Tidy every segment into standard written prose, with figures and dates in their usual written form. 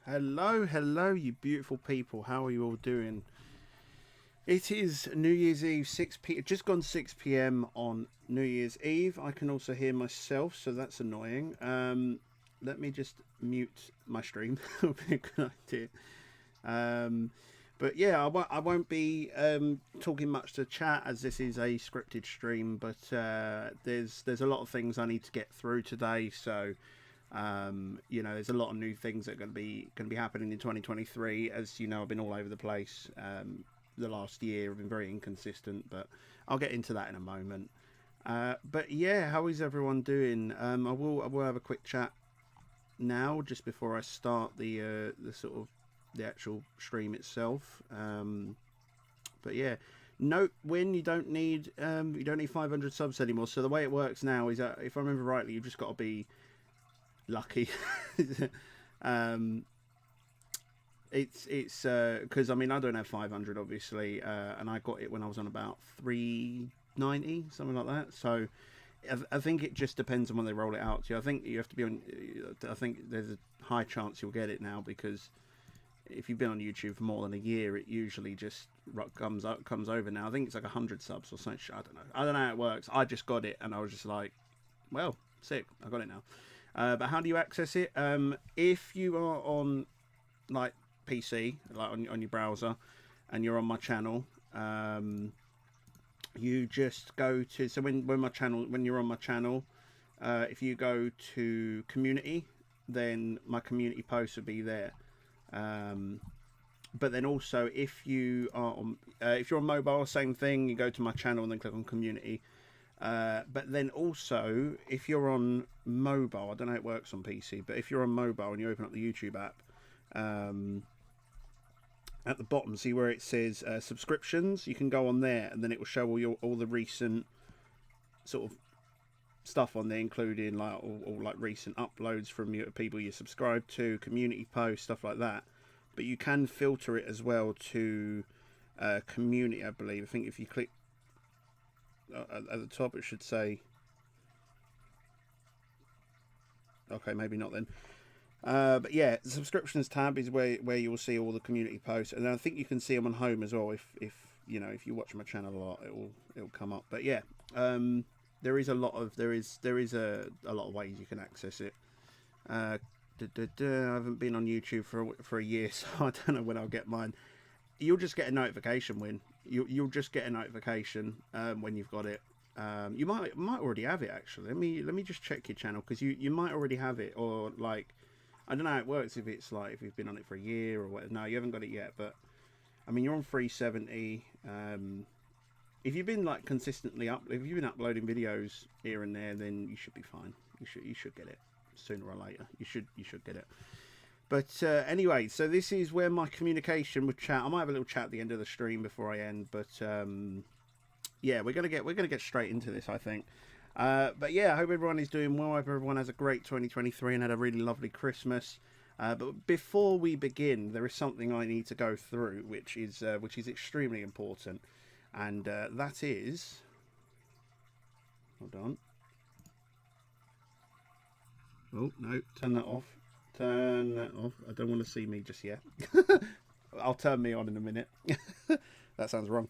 Hello, you beautiful people. How are you all doing? It is New Year's Eve, 6 p. Just gone 6 p.m. on New Year's Eve. I can also hear myself, so that's annoying. Let me just mute my stream. That'll be a good idea. Um, but yeah, I won't be talking much to chat as this is a scripted stream. But there's a lot of things I need to get through today, so there's a lot of new things that are going to be happening in 2023. As you know, I've been all over the place. The last year, I've been very inconsistent, but I'll get into that in a moment. But yeah, how is everyone doing? I will have a quick chat now, just before I start the sort of the actual stream itself. But yeah, note when you don't need 500 subs anymore. So the way it works now is that if I remember rightly, you've just got to be lucky. um, it's because I mean I don't have 500 obviously, and I got it when I was on about 390 something like that. So I think it just depends on when they roll it out to you. I think you have to be on. I think there's a high chance you'll get it now because if you've been on YouTube for more than a year, it usually just comes over now. I think it's like 100 subs or something. I don't know. I don't know how it works. I just got it and I was just like, well, sick. I got it now. But how do you access it? If you are on like PC, like on your browser, and you're on my channel, you just go to. So when you're on my channel, if you go to community, then my community posts will be there. But then also if you're on mobile, same thing. You go to my channel and then click on community. But then also, if you're on mobile, I don't know how it works on PC, but if you're on mobile and you open up the YouTube app, at the bottom, see where it says subscriptions? You can go on there, and then it will show all the recent sort of stuff on there, including like all like recent uploads from people you subscribe to, community posts, stuff like that. But you can filter it as well to community, I believe. I think if you click at the top it should say, okay, maybe not then, but yeah, the subscriptions tab is where you will see all the community posts, and I think you can see them on home as well. If you watch my channel a lot, it'll come up. But yeah, there is a lot of a lot of ways you can access it. I haven't been on YouTube for a year, so I don't know when I'll get mine. You'll just get a notification when you'll just get a notification when you've got it. You might already have it actually. Let me just check your channel, because you might already have it, or like I don't know how it works, if it's like if you've been on it for a year or whatever. No, you haven't got it yet, but I mean you're on 370. If you've been like consistently if you've been uploading videos here and there, then you should be fine. You should get it sooner or later. You should get it. But anyway, so this is where my communication with chat. I might have a little chat at the end of the stream before I end, but yeah, we're gonna get straight into this, I think. But yeah, I hope everyone is doing well. I hope everyone has a great 2023 and had a really lovely Christmas. But before we begin, there is something I need to go through, which is extremely important, and that is. Hold on. Oh no! Turn that off. Turn that off. I don't want to see me just yet. I'll turn me on in a minute. That sounds wrong.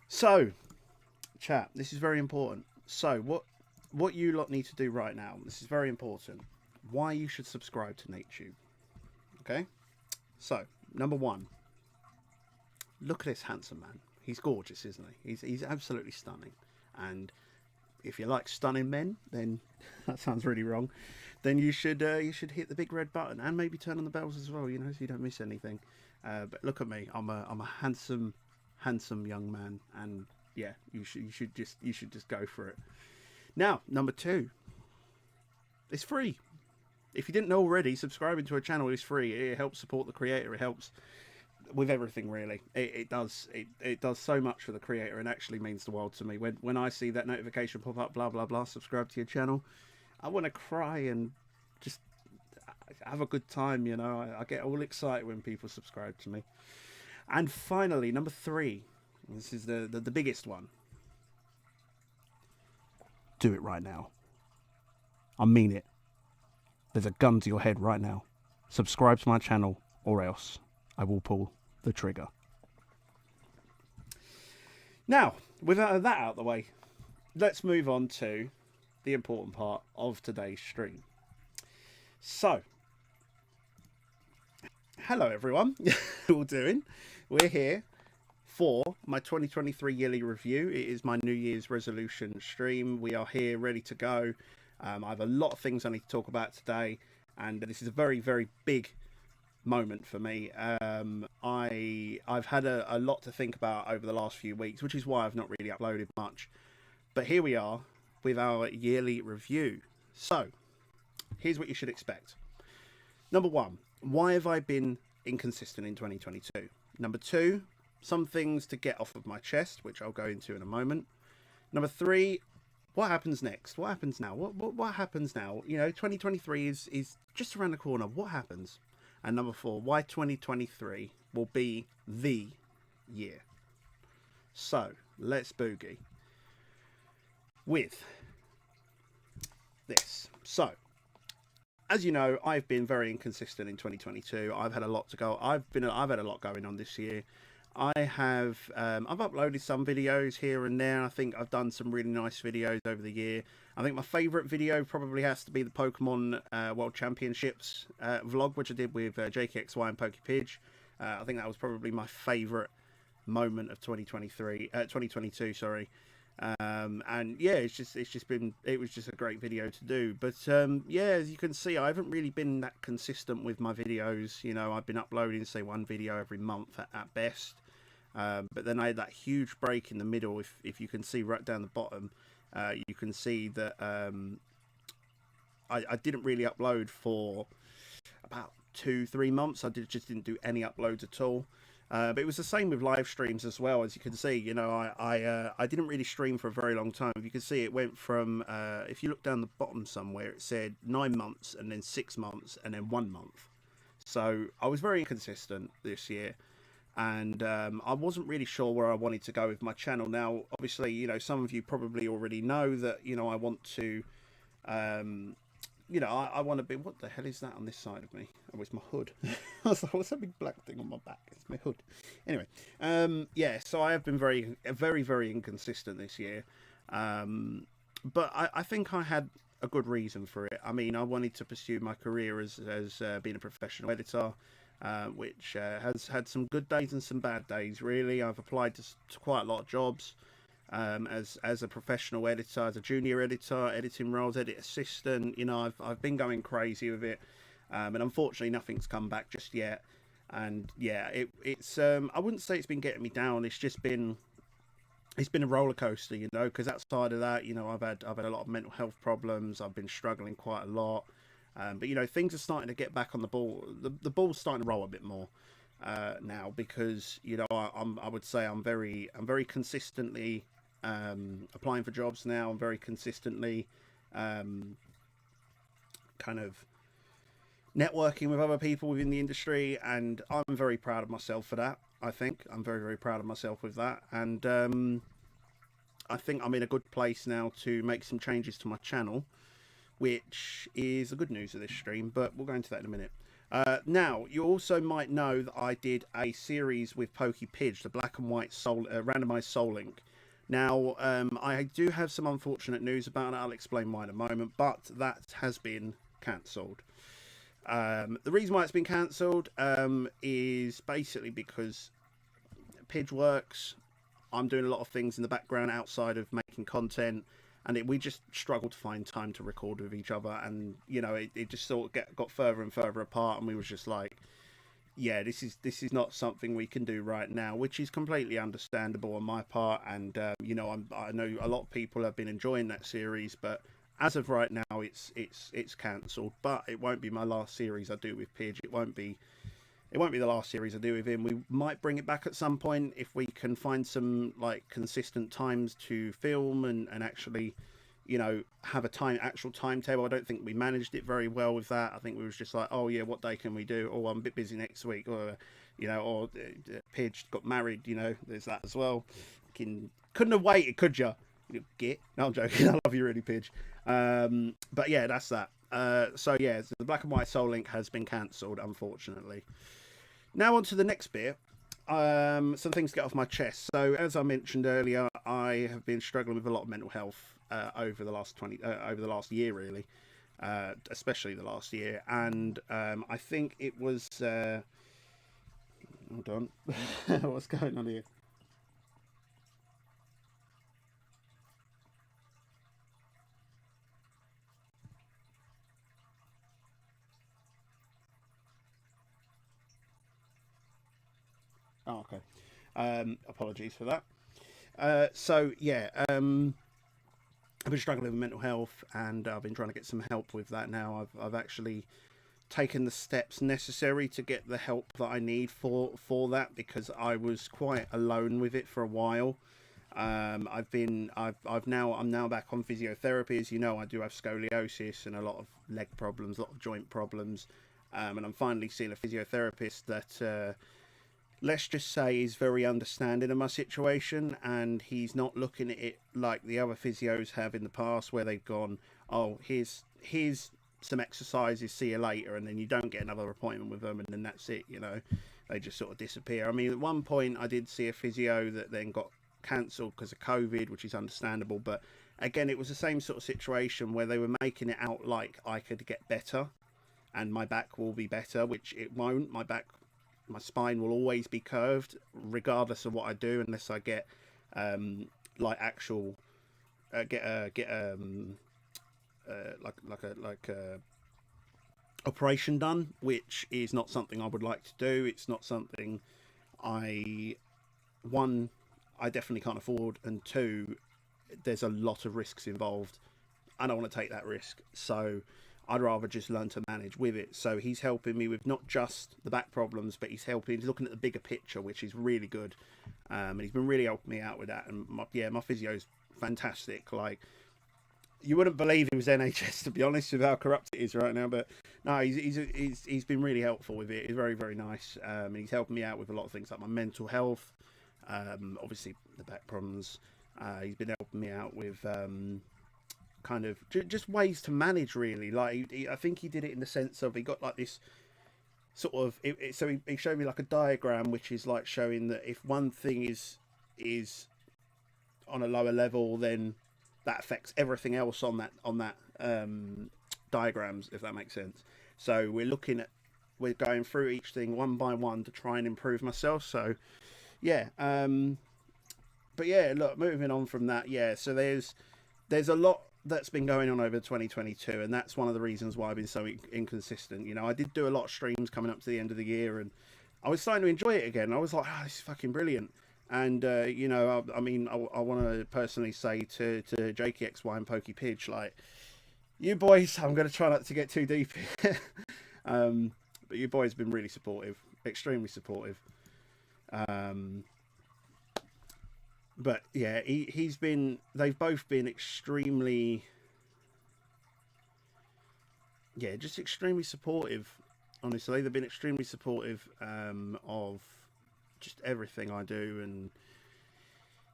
So, chat, this is very important. So, what you lot need to do right now, this is very important. Why you should subscribe to N8Tube. Okay? So, number one, look at this handsome man. He's gorgeous, isn't he? He's absolutely stunning. And if you like stunning men, then that sounds really wrong. Then you should hit the big red button and maybe turn on the bells as well, so you don't miss anything. But look at me, I'm a handsome young man, and yeah, you should just go for it. Now, number two, it's free. If you didn't know already, subscribing to a channel is free. It helps support the creator. It helps with everything, really. It does so much for the creator, and actually means the world to me. When I see that notification pop up, blah blah blah, subscribe to your channel, I want to cry and just have a good time. I get all excited when people subscribe to me. And finally, number three, this is the biggest one. Do it right now. I mean it. There's a gun to your head right now. subscribe to my channel, or else I will pull the trigger. Now, with that out of the way, let's move on to the important part of today's stream. So, hello everyone, how are you all doing? We're here for my 2023 yearly review. It is my New Year's resolution stream. We are here ready to go. I have a lot of things I need to talk about today, and this is a very, very big moment for me. I've had a lot to think about over the last few weeks, which is why I've not really uploaded much. But here we are with our yearly review. So, here's what you should expect. Number one, why have I been inconsistent in 2022? Number two, some things to get off of my chest, which I'll go into in a moment. Number three, what happens next? What happens now? What happens now? You know, 2023 is just around the corner. What happens? And number four, why 2023 will be the year. So, let's boogie with this. So, as you know, I've been very inconsistent in 2022. I've had a lot to go. I've had a lot going on this year. I've uploaded some videos here and there. I think I've done some really nice videos over the year. I think my favourite video probably has to be the Pokemon World Championships vlog, which I did with JKXY and Pokepidge. I think that was probably my favourite moment of 2022. Sorry. And yeah, it was just a great video to do. But yeah, as you can see, I haven't really been that consistent with my videos. You know, I've been uploading, say, one video every month at best. But then I had that huge break in the middle. If you can see right down the bottom, you can see that I didn't really upload for about 2-3 months. I just didn't do any uploads at all. But it was the same with live streams as well. As you can see, you know, I didn't really stream for a very long time. You can see it went from, if you look down the bottom somewhere, it said 9 months and then 6 months and then 1 month. So I was very inconsistent this year. And I wasn't really sure where I wanted to go with my channel. Now, obviously, you know, some of you probably already know that, you know, I want to, you know, I want to be... What the hell is that on this side of me? Oh, it's my hood. I was like, what's that big black thing on my back? It's my hood. Anyway, yeah, so I have been very, very inconsistent this year. But I think I had a good reason for it. I mean, I wanted to pursue my career as being a professional editor, which has had some good days and some bad days, really. I've applied to quite a lot of jobs. As a professional editor, as a junior editor, editing roles, edit assistant, you know, I've been going crazy with it, and unfortunately nothing's come back just yet. And yeah, it's I wouldn't say it's been getting me down. It's been a roller coaster, you know, because outside of that, you know, I've had a lot of mental health problems. I've been struggling quite a lot, but you know, things are starting to get back on the ball. The ball's starting to roll a bit more now, because you know, I would say I'm very consistently applying for jobs now. I'm very consistently kind of networking with other people within the industry, and I'm very proud of myself for that. I think I'm very proud of myself with that, and I think I'm in a good place now to make some changes to my channel, which is the good news of this stream, but we'll go into that in a minute. Now, you also might know that I did a series with Pokepidge, the black and white randomized Soul Link. Now, I do have some unfortunate news about it. I'll explain why in a moment, but that has been cancelled. The reason why it's been cancelled is basically because Pidge works. I'm doing a lot of things in the background outside of making content, and we just struggled to find time to record with each other. And you know, it just sort of got further and further apart, and we was just like, yeah, this is not something we can do right now, which is completely understandable on my part. And you know, I know a lot of people have been enjoying that series, but as of right now, it's cancelled. But it won't be my last series I do with Pidge. It won't be the last series I do with him. We might bring it back at some point if we can find some like consistent times to film and actually, you know, have a actual timetable. I don't think we managed it very well with that. I think we was just like, oh yeah, what day can we do? Oh, I'm a bit busy next week, or you know, or Pidge got married. You know, there's that as well. Couldn't have waited, could you? Git. No, I'm joking. I love you really, Pidge. But yeah, that's that. So yeah, the Black and White Soul Link has been cancelled, unfortunately. Now on to the next bit. Some things to get off my chest. So as I mentioned earlier, I have been struggling with a lot of mental health over the last year, really, especially the last year. And I think it was. Hold on, what's going on here? Oh, okay. Apologies for that. So yeah, I've been struggling with mental health, and I've been trying to get some help with that. Now I've actually taken the steps necessary to get the help that I need for that, because I was quite alone with it for a while. I'm now back on physiotherapy. As you know, I do have scoliosis and a lot of leg problems, a lot of joint problems, and I'm finally seeing a physiotherapist that let's just say is very understanding of my situation, and he's not looking at it like the other physios have in the past, where they've gone, oh, here's some exercises, see you later, and then you don't get another appointment with them, and then that's it, you know. They just sort of disappear. I mean, at one point I did see a physio that then got cancelled because of COVID, which is understandable, but again, it was the same sort of situation where they were making it out like I could get better and my back will be better, which it won't. My spine will always be curved regardless of what I do, unless I get like actual get like a operation done, which is not something I would like to do. It's not something I one I definitely can't afford, and two, there's a lot of risks involved. I don't want to take that risk, so I'd rather just learn to manage with it. So he's helping me with not just the back problems, but he's looking at the bigger picture, which is really good. And he's been really helping me out with that. And my physio's fantastic. Like, you wouldn't believe he was NHS, to be honest, with how corrupt it is right now. But no, he's been really helpful with it. He's very, very nice. And he's helping me out with a lot of things like my mental health, obviously the back problems. He's been helping me out with kind of just ways to manage, really. Like I think he did it in the sense of, he got like this sort of so he showed me like a diagram, which is like showing that if one thing is on a lower level, then that affects everything else on that diagrams, if that makes sense. So we're going through each thing one by one to try and improve myself. So yeah, but yeah, look, moving on from that, yeah, so there's a lot that's been going on over 2022, and that's one of the reasons why I've been so inconsistent. You know, I did do a lot of streams coming up to the end of the year, and I was starting to enjoy it again. I was like, oh, this is fucking brilliant. And you know, I mean, I want to personally say to JKXY and Pokey Pidge, like, you boys, I'm going to try not to get too deep here. But you boys have been really supportive, extremely supportive. But yeah, they've both been extremely, yeah, just extremely supportive. Honestly, they've been extremely supportive of just everything I do. And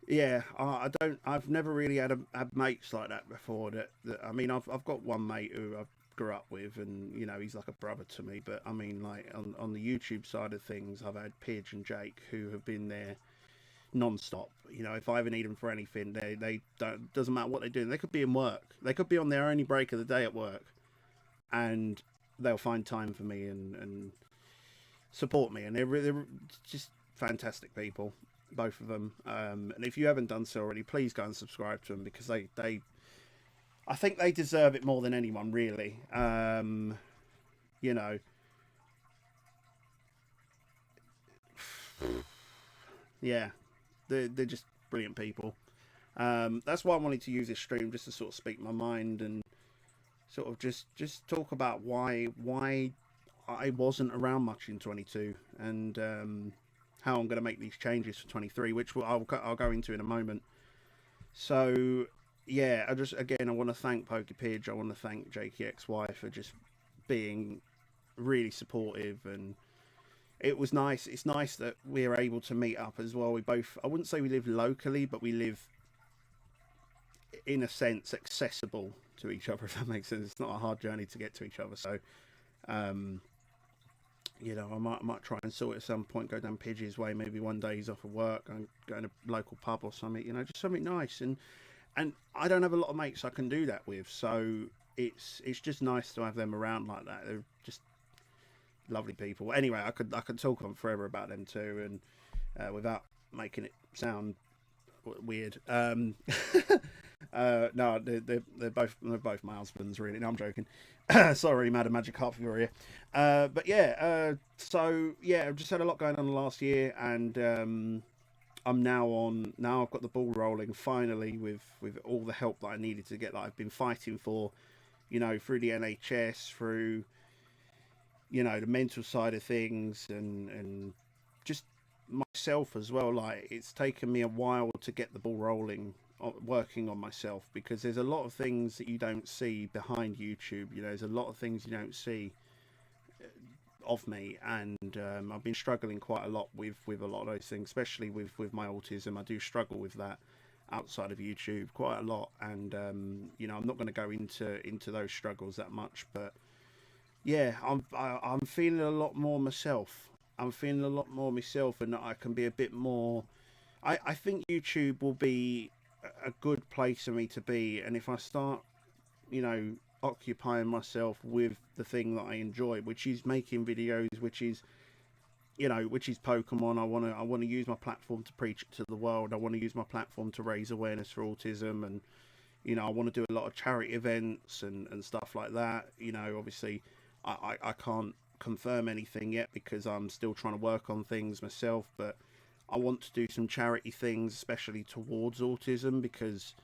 yeah, I've never really had mates like that before. That I mean, I've got one mate who I grew up with, and you know, he's like a brother to me. But I mean, like on the YouTube side of things, I've had Pidge and Jake, who have been there non-stop. You know, if I ever need them for anything, they don't, doesn't matter what they're doing. They could be in work, they could be on their only break of the day at work, and they'll find time for me and support me. And they're just fantastic people, both of them. And if you haven't done so already, please go and subscribe to them, because they I think they deserve it more than anyone, really. You know, yeah, they're just brilliant people. That's why I wanted to use this stream, just to sort of speak my mind and sort of just talk about why I wasn't around much in 22, and how I'm going to make these changes for 23, which I'll go into in a moment. So yeah, I want to thank Pokey I want to thank JKXY for just being really supportive. And it was nice. It's nice that we're able to meet up as well. We both, I wouldn't say we live locally, but we live in a sense accessible to each other, if that makes sense. It's not a hard journey to get to each other. So, you know, I might try and sort it at some point, go down Pidge's way. Maybe one day he's off of work and go in a local pub or something, you know, just something nice. And I don't have a lot of mates I can do that with. So it's just nice to have them around like that. They're just lovely people. Anyway, I could talk on forever about them too, and without making it sound weird. No, they're both my husbands, really. No, I'm joking. Sorry, Madam Magic Carp Fury. But yeah, so yeah, I've just had a lot going on the last year, and I'm now I've got the ball rolling finally with all the help that I needed to get, that I've been fighting for, you know, through the NHS, through, you know, the mental side of things, and just myself as well. Like, it's taken me a while to get the ball rolling, working on myself, because there's a lot of things that you don't see behind YouTube. You know, there's a lot of things you don't see of me, and I've been struggling quite a lot with a lot of those things, especially with my autism. I do struggle with that outside of YouTube quite a lot, and you know, I'm not going to go into those struggles that much, but yeah, I'm feeling a lot more myself. I'm feeling a lot more myself, and that I can be a bit more. I think YouTube will be a good place for me to be, and if I start, you know, occupying myself with the thing that I enjoy, which is making videos, which is, you know, which is Pokemon. I want to use my platform to preach it to the world. I want to use my platform to raise awareness for autism, and, you know, I want to do a lot of charity events and stuff like that. You know, obviously I can't confirm anything yet because I'm still trying to work on things myself, but I want to do some charity things, especially towards autism, because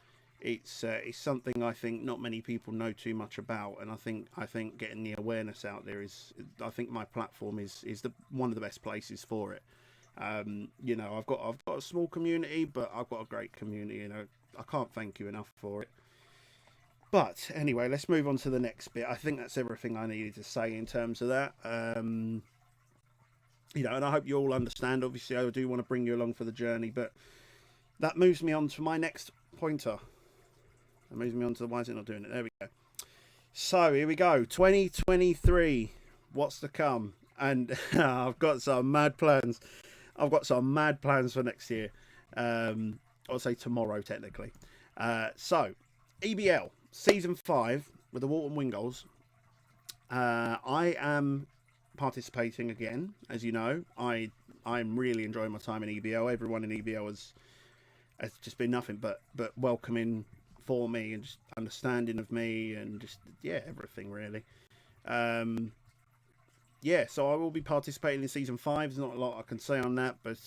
it's something I think not many people know too much about, and I think getting the awareness out there is, I think my platform is one of the best places for it. You know, I've got a small community, but I've got a great community, and I can't thank you enough for it. But anyway, let's move on to the next bit. I think that's everything I needed to say in terms of that. You know, and I hope you all understand. Obviously, I do want to bring you along for the journey, but that moves me on to my next pointer. That moves me on to, why is it not doing it? There we go. So here we go. 2023. What's to come? And I've got some mad plans. I've got some mad plans for next year. I'll say tomorrow, technically. So, EBL Season 5 with the Walton Wingulls. I am participating again, as you know. I'm really enjoying my time in EBL. Everyone in EBL has just been nothing but welcoming for me, and just understanding of me, and just, yeah, everything really. Yeah, so I will be participating in Season 5. There's not a lot I can say on that, but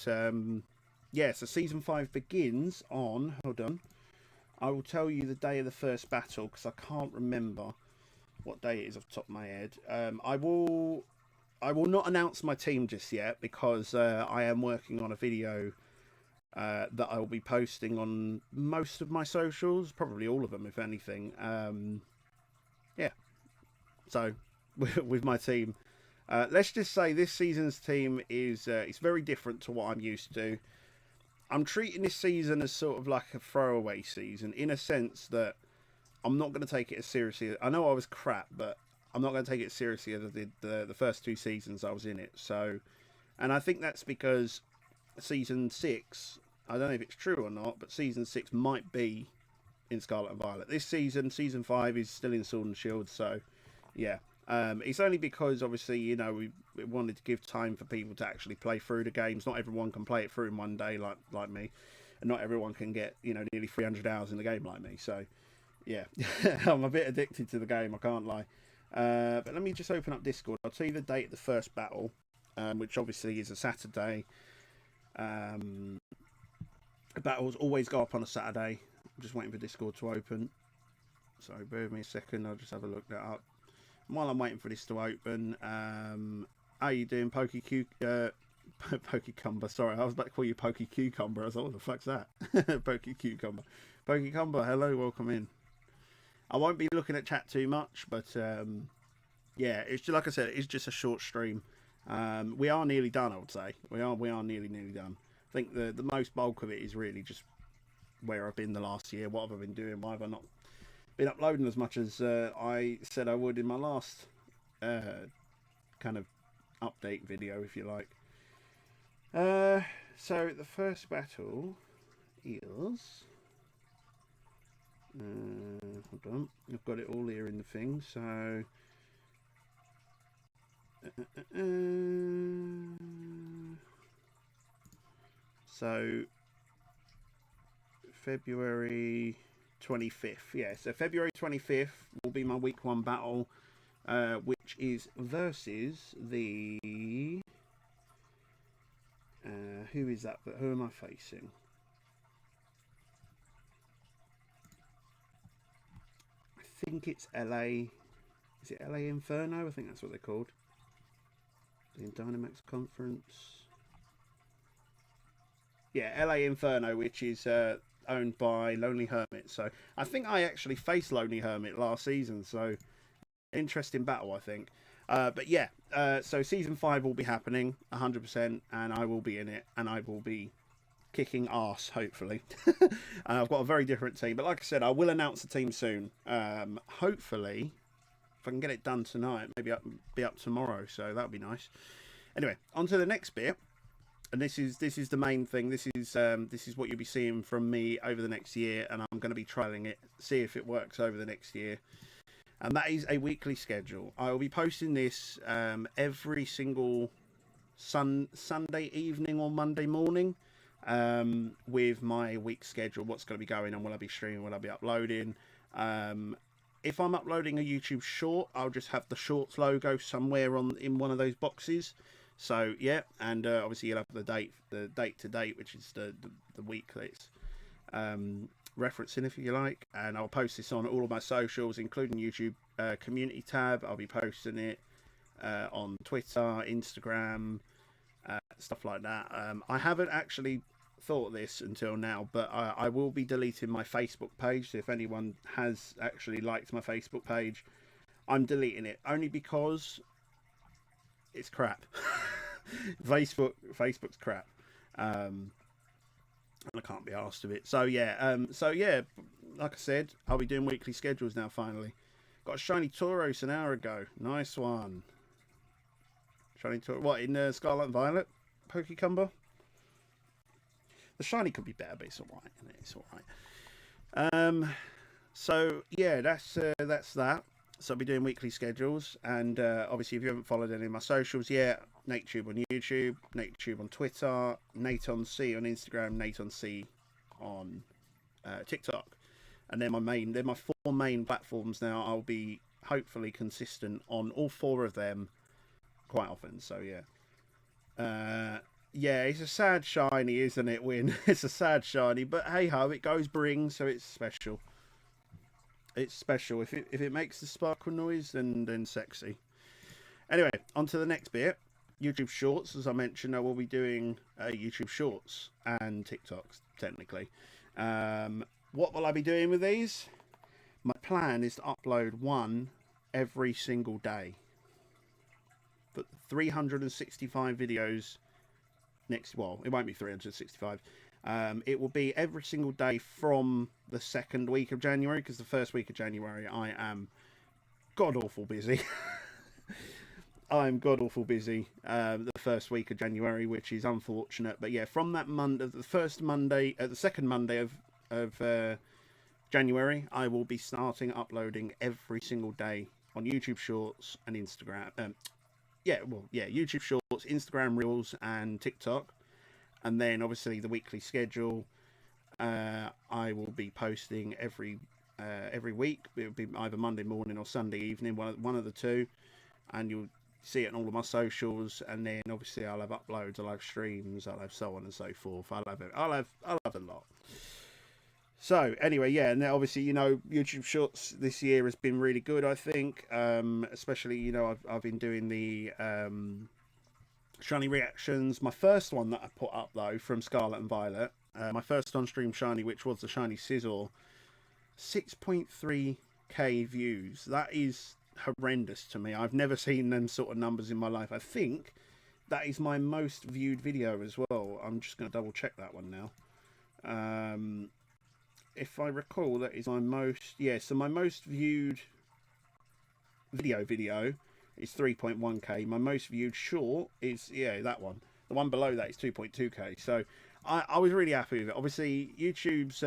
yeah, so Season 5 begins on, hold on, I will tell you the day of the first battle, because I can't remember what day it is off the top of my head. I will not announce my team just yet, because I am working on a video that I will be posting on most of my socials, probably all of them, if anything. Yeah, so with my team, let's just say this season's team is it's very different to what I'm used to. I'm treating this season as sort of like a throwaway season, in a sense that I'm not going to take it as seriously. I know I was crap, but I'm not going to take it as seriously as I did the first 2 seasons I was in it. So, and I think that's because Season 6, I don't know if it's true or not, but Season 6 might be in Scarlet and Violet. This season, Season 5 is still in Sword and Shield, so yeah. It's only because, obviously, you know, we wanted to give time for people to actually play through the games. Not everyone can play it through in one day like me, and not everyone can get, you know, nearly 300 hours in the game like me. So yeah, I'm a bit addicted to the game, I can't lie. But let me just open up Discord. I'll tell you the date of the first battle, which obviously is a Saturday. The battles always go up on a Saturday. I'm just waiting for Discord to open. So bear with me a second, I'll just have a look that up. While I'm waiting for this to open, how you doing, Pokecumber? Sorry, I was about to call you Pokecucumber. I was like, what the fuck's that? Pokecucumber. Pokecumber, hello, welcome in. I won't be looking at chat too much, but yeah, it's just, like I said, it's just a short stream. We are nearly done, I would say. We are nearly done. I think the most bulk of it is really just where I've been the last year. What have I been doing? Why have I not been uploading as much as I said I would in my last kind of update video, if you like. So the first battle is... hold on, I've got it all here in the thing. So so February 25th. Yeah, so February 25th will be my week 1 battle, which is versus the... who is that? But who am I facing? I think it's LA. Is it LA Inferno? I think that's what they're called. The Dynamax Conference. Yeah, LA Inferno, which is owned by Lonely Hermit. So I think I actually faced Lonely Hermit last season. So interesting battle, I think. But yeah, so season 5 will be happening 100%, and I will be in it, and I will be kicking ass, hopefully. I've got a very different team, but like I said, I will announce the team soon. Hopefully, if I can get it done tonight, maybe be up tomorrow, so that would be nice. Anyway, on to the next bit, and this is the main thing. This is what you'll be seeing from me over the next year, and I'm going to be trialing it, see if it works over the next year. And that is a weekly schedule. I will be posting this every single Sunday evening or Monday morning, with my week schedule, what's going to be going on, will I be streaming, will I be uploading. If I'm uploading a YouTube short, I'll just have the shorts logo somewhere in one of those boxes. So yeah, and obviously you'll have the date to date, which is the week that it's referencing, if you like. And I'll post this on all of my socials, including YouTube community tab. I'll be posting it on Twitter, Instagram, stuff like that. I haven't actually thought this until now, but I will be deleting my Facebook page. So if anyone has actually liked my Facebook page, I'm deleting it only because it's crap. Facebook's crap. And I can't be arsed of it. So yeah, like I said, I'll be doing weekly schedules now. Finally got a shiny Tauros an hour ago. Nice one. Shiny Tauros. What, in Scarlet and Violet Pokecumber? The shiny could be better, but it's alright. It's alright. So yeah, that's that. So I'll be doing weekly schedules, and obviously if you haven't followed any of my socials yet, N8Tube on YouTube, N8Tube on Twitter, Nate on C on Instagram, Nate on C on TikTok, and they're my 4 main platforms now. I'll be hopefully consistent on all 4 of them quite often. So yeah, yeah, it's a sad shiny, isn't it, Win? It's a sad shiny, but hey ho, it goes bring, so it's special. It's special. If it makes the sparkle noise, then sexy. Anyway, on to the next bit. YouTube Shorts, as I mentioned, I will be doing YouTube Shorts and TikToks, technically. What will I be doing with these? My plan is to upload one every single day. But 365 videos next... Well, it won't be 365. It will be every single day from the 2nd week of January, because the 1st week of January I am god-awful busy. I'm god-awful busy the 1st week of January, which is unfortunate. But yeah, from that Monday, the 2nd Monday of January, I will be starting uploading every single day on YouTube Shorts and Instagram. YouTube Shorts, Instagram Reels, and TikTok. And then obviously the weekly schedule, I will be posting every week. It will be either Monday morning or Sunday evening, one of the two, and you'll see it on all of my socials. And then obviously I'll have uploads, I'll have streams, I'll have so on and so forth. I'll have a lot. So anyway, yeah, and obviously, you know, YouTube Shorts this year has been really good, I think. Especially, you know, I've been doing the shiny reactions. My first one that I put up, though, from Scarlet and Violet, my first on-stream shiny, which was the shiny Scizor, 6.3k views. That is horrendous to me. I've never seen them sort of numbers in my life. I think that is my most viewed video as well. I'm just going to double check that one now. if I recall, that is my most, yeah, so my most viewed video is 3.1k. My most viewed short is, yeah, that one. The one below that is 2.2k. So I was really happy with it. Obviously, YouTube's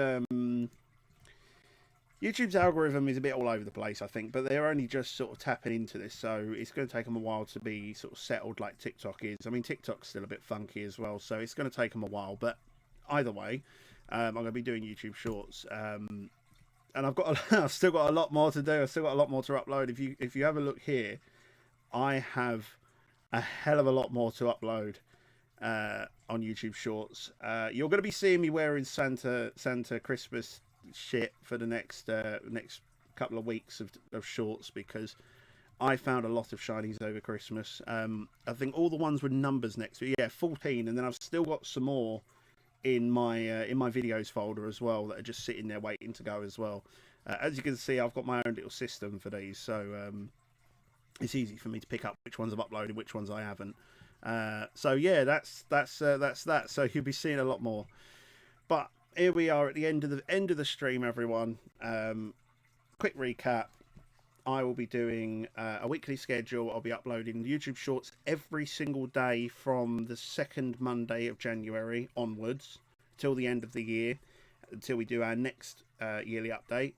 algorithm is a bit all over the place, I think, but they're only just sort of tapping into this, so it's going to take them a while to be sort of settled like TikTok is. I mean, TikTok's still a bit funky as well, so it's going to take them a while, but either way, I'm going to be doing YouTube Shorts, and I've still got a lot more to do. I've still got a lot more to upload. If you have a look here, I have a hell of a lot more to upload on YouTube Shorts. You're going to be seeing me wearing Santa Christmas shit for the next couple of weeks of shorts, because I found a lot of shinies over Christmas. I think all the ones with numbers next to it, yeah, 14, and then I've still got some more in my videos folder as well that are just sitting there waiting to go as well. As you can see, I've got my own little system for these, so it's easy for me to pick up which ones I've uploaded, which ones I haven't. So yeah, that's that. So you'll be seeing a lot more. But here we are at the end of the stream, everyone. Quick recap. I will be doing a weekly schedule. I'll be uploading YouTube Shorts every single day from the second Monday of January onwards till the end of the year, until we do our next yearly update.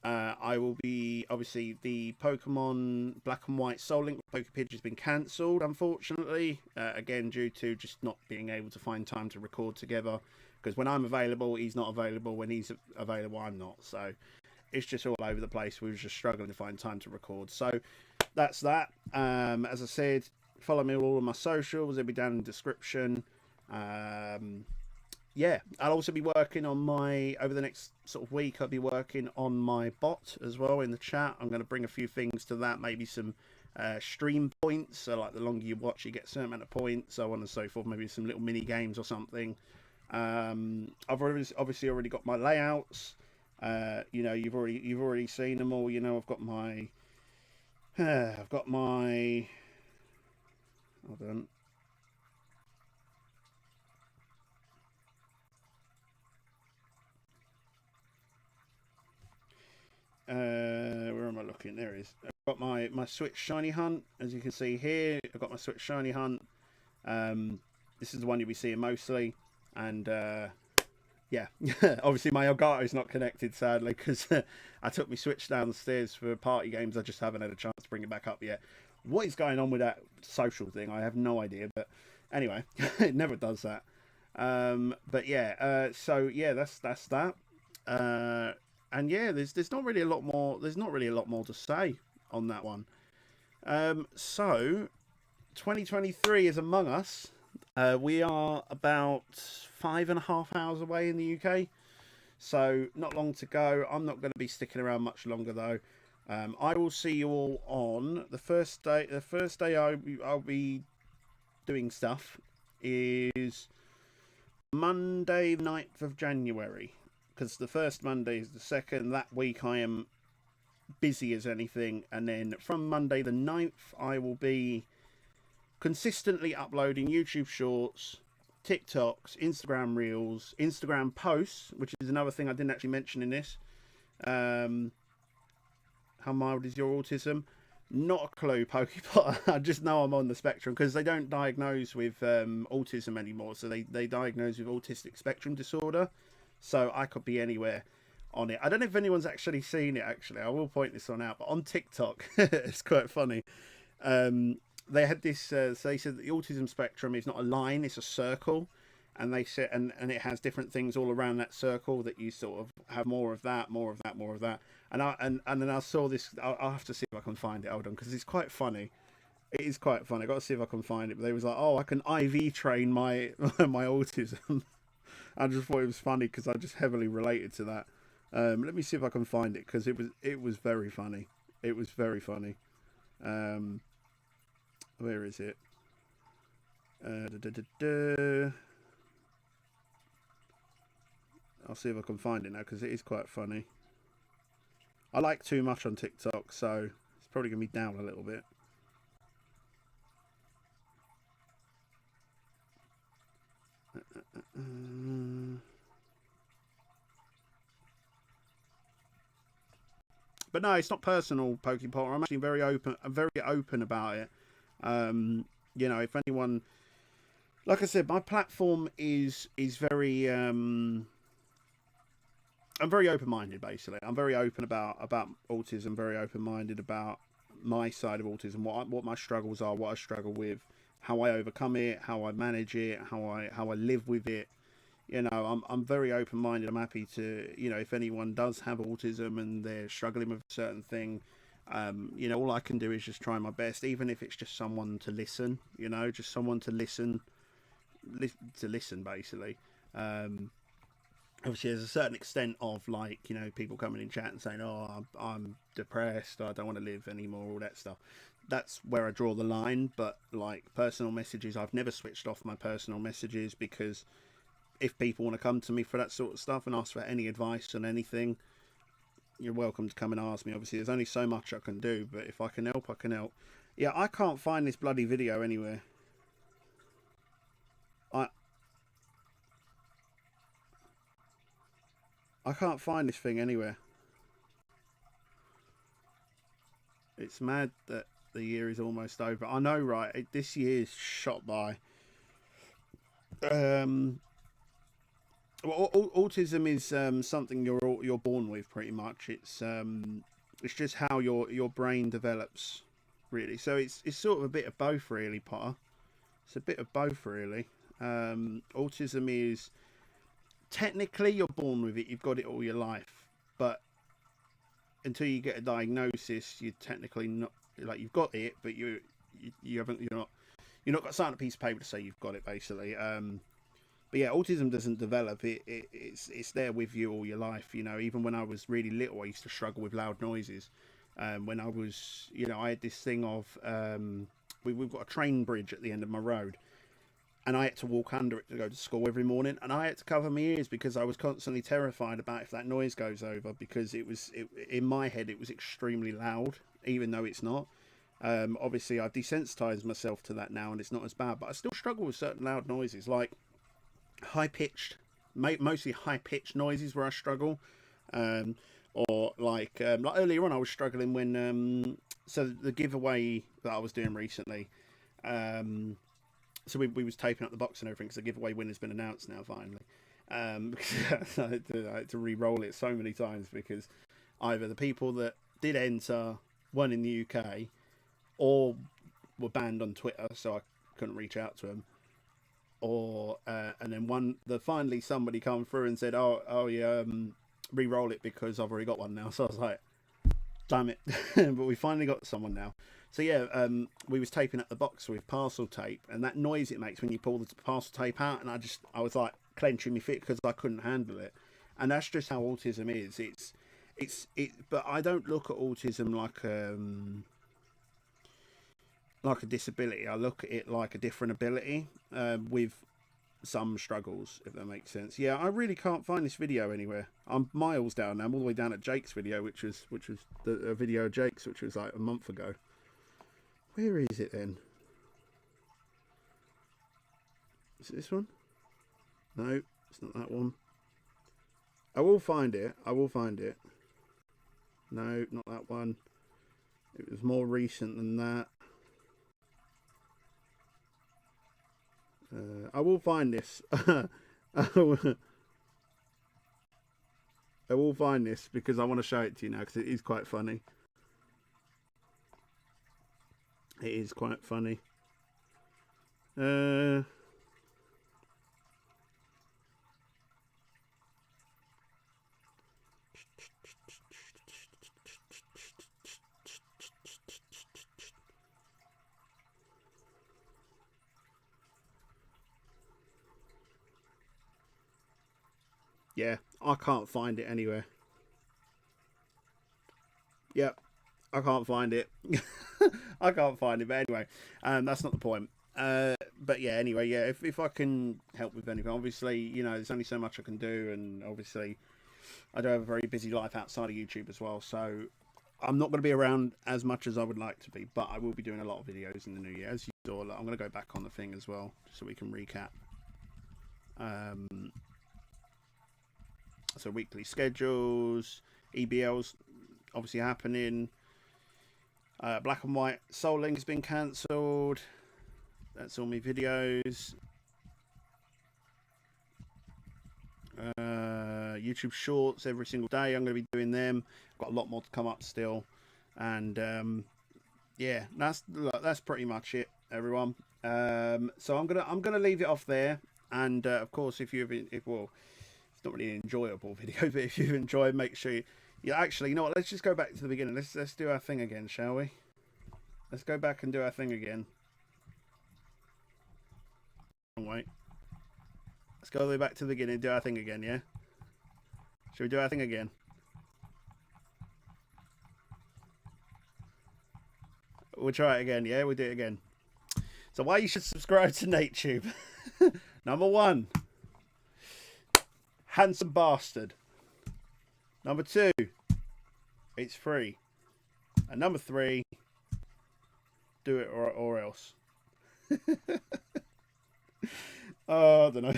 I will be, obviously, the Pokemon Black and White Soul Link Pokepidge has been cancelled, unfortunately, again due to just not being able to find time to record together, because when I'm available he's not available, when he's available I'm not, so it's just all over the place. We were just struggling to find time to record, so that's that. As I said, follow me on all of my socials, they'll be down in the description. Yeah, I'll also be working on over the next sort of week, I'll be working on my bot as well in the chat. I'm going to bring a few things to that, maybe some stream points, so like the longer you watch you get a certain amount of points, so on and so forth, maybe some little mini games or something. I've obviously already got my layouts. You know, you've already seen them all. You know, I've got my hold on. Where am I looking? There it is. I've got my Switch Shiny Hunt, as you can see here. I've got my Switch Shiny Hunt. This is the one you'll be seeing mostly, and yeah, obviously my Elgato is not connected, sadly, because I took my Switch downstairs for party games. I just haven't had a chance to bring it back up yet. What is going on with that social thing? I have no idea, but anyway, it never does that. But yeah, so yeah, that's that. And yeah, there's not really a lot more. There's not really a lot more to say on that one. So 2023 is among us. We are about 5.5 hours away in the UK, so not long to go. I'm not going to be sticking around much longer though. I will see you all on the first day. The first day I'll be doing stuff is Monday, 9th of January, because the first Monday is the second. That week I am busy as anything, and then from Monday the 9th I will be consistently uploading YouTube Shorts, TikToks, Instagram Reels, Instagram posts, which is another thing I didn't actually mention in this. How mild is your autism? Not a clue, Pokepot. I just know I'm on the spectrum, because they don't diagnose with autism anymore, so they diagnose with autistic spectrum disorder, so I could be anywhere on it. I don't know if anyone's actually seen it, actually. I will point this one out, but on TikTok, it's quite funny. They had this, so they said that the autism spectrum is not a line, it's a circle, and they said, and it has different things all around that circle that you sort of have more of that, more of that, more of that. And then I saw this. I'll have to see if I can find it. Hold on, because it's quite funny. It is quite funny. I got to see if I can find it. But they was like, oh, I can IV train my my autism. I just thought it was funny because I just heavily related to that. Let me see if I can find it, because it was very funny. It was very funny. Where is it? I'll see if I can find it now, because it is quite funny. I like too much on TikTok, so it's probably going to be down a little bit. But no, it's not personal, Pokepotter. I'm actually very open about it. You know, if anyone, like I said, my platform is very. I'm very open-minded. Basically, I'm very open about autism. Very open-minded about my side of autism. What my struggles are. What I struggle with. How I overcome it. How I manage it. How I live with it. You know, I'm very open-minded. I'm happy to, you know, if anyone does have autism and they're struggling with a certain thing, you know, all I can do is just try my best, even if it's just someone to listen. You know, just someone to listen, basically. Obviously, there's a certain extent of, like, you know, people coming in chat and saying, "Oh, I'm depressed. I don't want to live anymore." All that stuff. That's where I draw the line. But like personal messages, I've never switched off my personal messages, because if people want to come to me for that sort of stuff and ask for any advice on anything, you're welcome to come and ask me. Obviously, there's only so much I can do, but if I can help, I can help. Yeah, I can't find this bloody video anywhere. I can't find this thing anywhere. It's mad that the year is almost over. I know, right? This year's shot by. Well, autism is something you're born with, pretty much. It's just how your brain develops, really. So it's sort of a bit of both, really, Potter. It's a bit of both, really. Autism is technically you're born with it. You've got it all your life, but until you get a diagnosis, you're technically not, like, you've got it, but you haven't, you're not got signed a piece of paper to say you've got it, basically. But yeah, autism doesn't develop. It's there with you all your life. You know, even when I was really little, I used to struggle with loud noises. When I was, you know, I had this thing of, we've got a train bridge at the end of my road, and I had to walk under it to go to school every morning, and I had to cover my ears because I was constantly terrified about if that noise goes over, because in my head it was extremely loud, even though it's not. Obviously, I've desensitized myself to that now, and it's not as bad, but I still struggle with certain loud noises, like mostly high-pitched noises where I struggle. Or like earlier on, I was struggling when so the giveaway that I was doing recently, so we was taping up the box and everything, because the giveaway winner's been announced now, finally. Because I had to re-roll it so many times, because either the people that did enter won in the UK, or were banned on Twitter, so I couldn't reach out to them, or and then finally somebody come through and said, oh yeah, re-roll it because I've already got one now. So I was like, damn it. But we finally got someone now. So yeah, we was taping up the box with parcel tape, and that noise it makes when you pull the parcel tape out, and I was like clenching my fist because I couldn't handle it. And that's just how autism is. But I don't look at autism like a disability. I look at it like a different ability, with some struggles, if that makes sense. Yeah, I really can't find this video anywhere. I'm miles down now. I'm all the way down at Jake's video, which was the video of Jake's, which was like a month ago. Where is it then? Is it this one? No, it's not that one. I will find it. No, not that one. It was more recent than that. I will find this. I will find this because I want to show it to you now, because it is quite funny. It is quite funny. Yeah, I can't find it anywhere. Yep, I can't find it. I can't find it, but anyway, that's not the point. But yeah, anyway, yeah, if I can help with anything, obviously, you know, there's only so much I can do, and obviously I do have a very busy life outside of YouTube as well, so I'm not going to be around as much as I would like to be, but I will be doing a lot of videos in the new year. As you saw, I'm going to go back on the thing as well, so we can recap. So weekly schedules, EBLs, obviously happening. Black and White Soul Link has been cancelled. That's all my videos. YouTube Shorts every single day. I'm going to be doing them. Got a lot more to come up still, and yeah, that's pretty much it, everyone. So I'm gonna leave it off there. And of course, if it's not really an enjoyable video, but if you've enjoyed, make sure you actually, you know what? Let's just go back to the beginning. Let's do our thing again, shall we? Let's go back and do our thing again. Wait. Let's go all the way back to the beginning and do our thing again, yeah? Should we do our thing again? We'll try it again, yeah? We'll do it again. So why you should subscribe to N8Tube. Number 1. Handsome bastard. Number 2. It's free. And number 3. Do it or else. Oh, I don't know.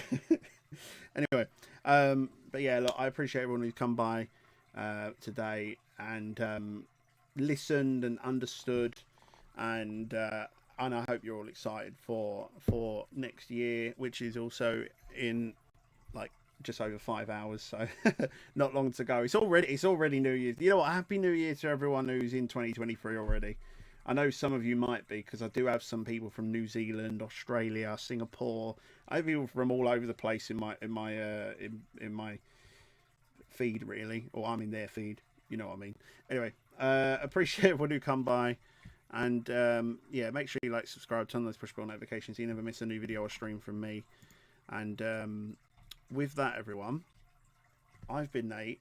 Anyway, but yeah, look, I appreciate everyone who's come by today and listened and understood, and I hope you're all excited for next year, which is also in like just over 5 hours, so not long to go. It's already New Year's. You know what? Happy New Year to everyone who's in 2023 already. I know some of you might be, because I do have some people from New Zealand, Australia, Singapore. I have people from all over the place in my feed, really, or I'm in their feed. You know what I mean. Anyway, appreciate everyone who come by, and yeah, make sure you like, subscribe, turn on those push bell notifications so you never miss a new video or stream from me. And with that, everyone, I've been Nate.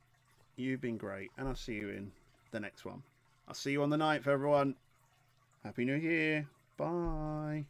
You've been great, and I'll see you in the next one. I'll see you on the 9th, everyone. Happy New Year. Bye.